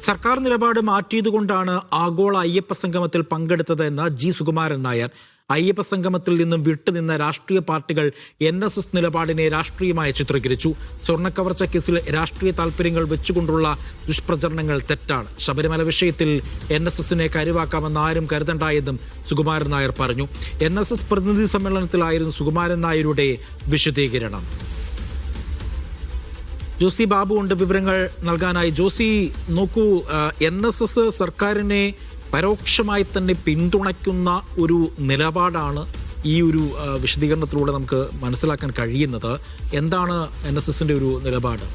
സർക്കാർ നിലപാട് മാറ്റിയതുകൊണ്ടാണ് ആഗോള അയ്യപ്പ സംഗമത്തിൽ പങ്കെടുത്തതെന്ന് ജി സുകുമാരൻ നായർ. അയ്യപ്പ സംഗമത്തിൽ നിന്നും വിട്ടുനിന്ന രാഷ്ട്രീയ പാർട്ടികൾ NSS നിലപാടിനെ രാഷ്ട്രീയമായി ചിത്രീകരിച്ചു. സ്വർണ്ണക്കവർച്ച കേസിൽ രാഷ്ട്രീയ താൽപര്യങ്ങൾ വെച്ചുകൊണ്ടുള്ള ദുഷ്പ്രചരണങ്ങൾ തെറ്റാണ്. ശബരിമല വിഷയത്തിൽ NSSനെ കരുവാക്കാമെന്ന് ആരും കരുതണ്ട എന്നും സുകുമാരൻ നായർ പറഞ്ഞു. NSS പ്രതിനിധി സമ്മേളനത്തിലായിരുന്നു സുകുമാരൻ നായരുടെ വിശദീകരണം. ജോസി ബാബു ഉണ്ട് വിവരങ്ങൾ നൽകാനായി. ജോസി, നോക്കൂ, NSS സർക്കാരിനെ പരോക്ഷമായി തന്നെ പിന്തുണയ്ക്കുന്ന ഒരു നിലപാടാണ് ഈ ഒരു വിശദീകരണത്തിലൂടെ നമുക്ക് മനസ്സിലാക്കാൻ കഴിയുന്നത്. എന്താണ് NSSന്റെ ഒരു നിലപാട്?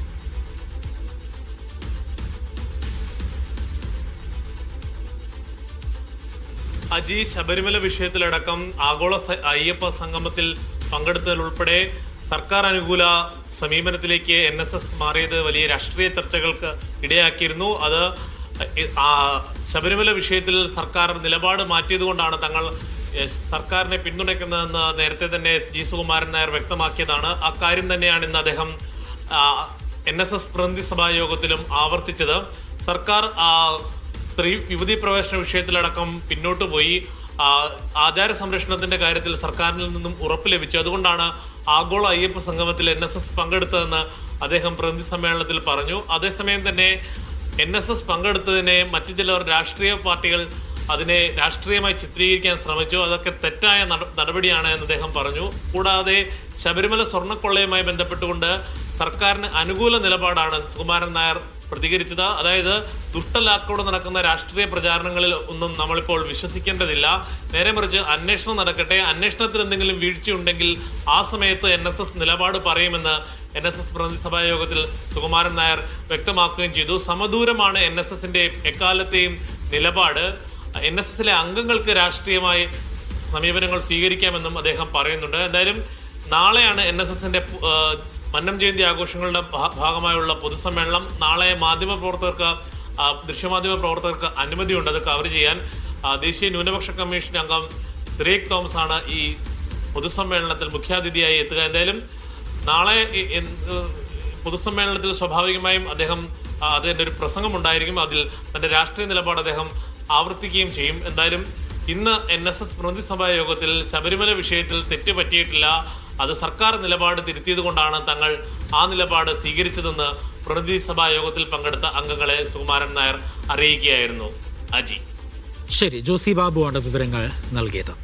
അജി, ശബരിമല വിഷയത്തിലടക്കം ആഗോള അയ്യപ്പ സംഗമത്തിൽ പങ്കെടുത്തതിലുൾപ്പെടെ സർക്കാർ അനുകൂല സമീപനത്തിലേക്ക് NSS മാറിയത് വലിയ രാഷ്ട്രീയ ചർച്ചകൾക്ക് ഇടയാക്കിയിരുന്നു. അത് ശബരിമല വിഷയത്തിൽ സർക്കാർ നിലപാട് മാറ്റിയതുകൊണ്ടാണ് തങ്ങൾ സർക്കാരിനെ പിന്തുണയ്ക്കുന്നതെന്ന് നേരത്തെ തന്നെ ജി സുകുമാരൻ നായർ വ്യക്തമാക്കിയതാണ്. അക്കാര്യം തന്നെയാണ് ഇന്ന് അദ്ദേഹം NSS പ്രതിനിധി സഭാ യോഗത്തിലും ആവർത്തിച്ചത്. സർക്കാർ സ്ത്രീ യുവതീ പ്രവേശന വിഷയത്തിലടക്കം പിന്നോട്ട് പോയി. ആചാര സംരക്ഷണത്തിന്റെ കാര്യത്തിൽ സർക്കാരിൽ നിന്നും ഉറപ്പ് ലഭിച്ചു. അതുകൊണ്ടാണ് ആഗോള അയ്യപ്പ സംഗമത്തിൽ NSS പങ്കെടുത്തതെന്ന് അദ്ദേഹം പ്രതിനിധി സമ്മേളനത്തിൽ പറഞ്ഞു. അതേസമയം തന്നെ NSS പങ്കെടുത്തതിനെ മറ്റു ചിലർ രാഷ്ട്രീയ പാർട്ടികൾ അതിനെ രാഷ്ട്രീയമായി ചിത്രീകരിക്കാൻ ശ്രമിച്ചു. അതൊക്കെ തെറ്റായ നടപടിയാണ് എന്ന് അദ്ദേഹം പറഞ്ഞു. കൂടാതെ ശബരിമല സ്വർണ്ണക്കൊള്ളയുമായി ബന്ധപ്പെട്ടുകൊണ്ട് സർക്കാരിന് അനുകൂല നിലപാടാണ് സുകുമാരൻ നായർ പ്രതികരിച്ചത്. അതായത് ദുഷ്ടലാക്കോടെ നടക്കുന്ന രാഷ്ട്രീയ പ്രചാരണങ്ങളിൽ ഒന്നും നമ്മളിപ്പോൾ വിശ്വസിക്കേണ്ടതില്ല. നേരെ മറിച്ച് അന്വേഷണം നടക്കട്ടെ, അന്വേഷണത്തിൽ എന്തെങ്കിലും വീഴ്ചയുണ്ടെങ്കിൽ ആ സമയത്ത് NSS നിലപാട് പറയുമെന്ന് NSS പ്രതിനിധി സഭാ യോഗത്തിൽ സുകുമാരൻ നായർ വ്യക്തമാക്കുകയും ചെയ്തു. സമദൂരമാണ് NSSന്റെ എക്കാലത്തെയും നിലപാട്. NSSലെ അംഗങ്ങൾക്ക് രാഷ്ട്രീയമായി സമീപനങ്ങൾ സ്വീകരിക്കാമെന്നും അദ്ദേഹം പറയുന്നുണ്ട്. എന്തായാലും നാളെയാണ് NSSന്റെ മന്നം ജയന്തി ആഘോഷങ്ങളുടെ ഭാഗമായുള്ള പൊതുസമ്മേളനം. നാളെ ദൃശ്യമാധ്യമ പ്രവർത്തകർക്ക് അനുമതിയുണ്ട് അത് കവർ ചെയ്യാൻ. ദേശീയ ന്യൂനപക്ഷ കമ്മീഷൻ അംഗം സിറേഖ് തോമസ് ആണ് ഈ പൊതുസമ്മേളനത്തിൽ മുഖ്യാതിഥിയായി എത്തുക. എന്തായാലും നാളെ പൊതുസമ്മേളനത്തിൽ സ്വാഭാവികമായും അദ്ദേഹം അതിൻ്റെ ഒരു പ്രസംഗം ഉണ്ടായിരിക്കും. അതിൽ തന്റെ രാഷ്ട്രീയ നിലപാട് അദ്ദേഹം ആവർത്തിക്കുകയും ചെയ്യും. എന്തായാലും ഇന്ന് NSS പ്രതിനിധി സഭാ യോഗത്തിൽ ശബരിമല വിഷയത്തിൽ തെറ്റ് പറ്റിയിട്ടില്ല, അത് സർക്കാർ നിലപാട് തിരുത്തിയത് കൊണ്ടാണ് തങ്ങൾ ആ നിലപാട് സ്വീകരിച്ചതെന്ന് പ്രതിനിധി സഭാ യോഗത്തിൽ പങ്കെടുത്ത അംഗങ്ങളെ സുകുമാരൻ നായർ അറിയിക്കുകയായിരുന്നു. അജി, ശരി, ജോസി ബാബുവാണ് വിവരങ്ങൾ നൽകിയത്.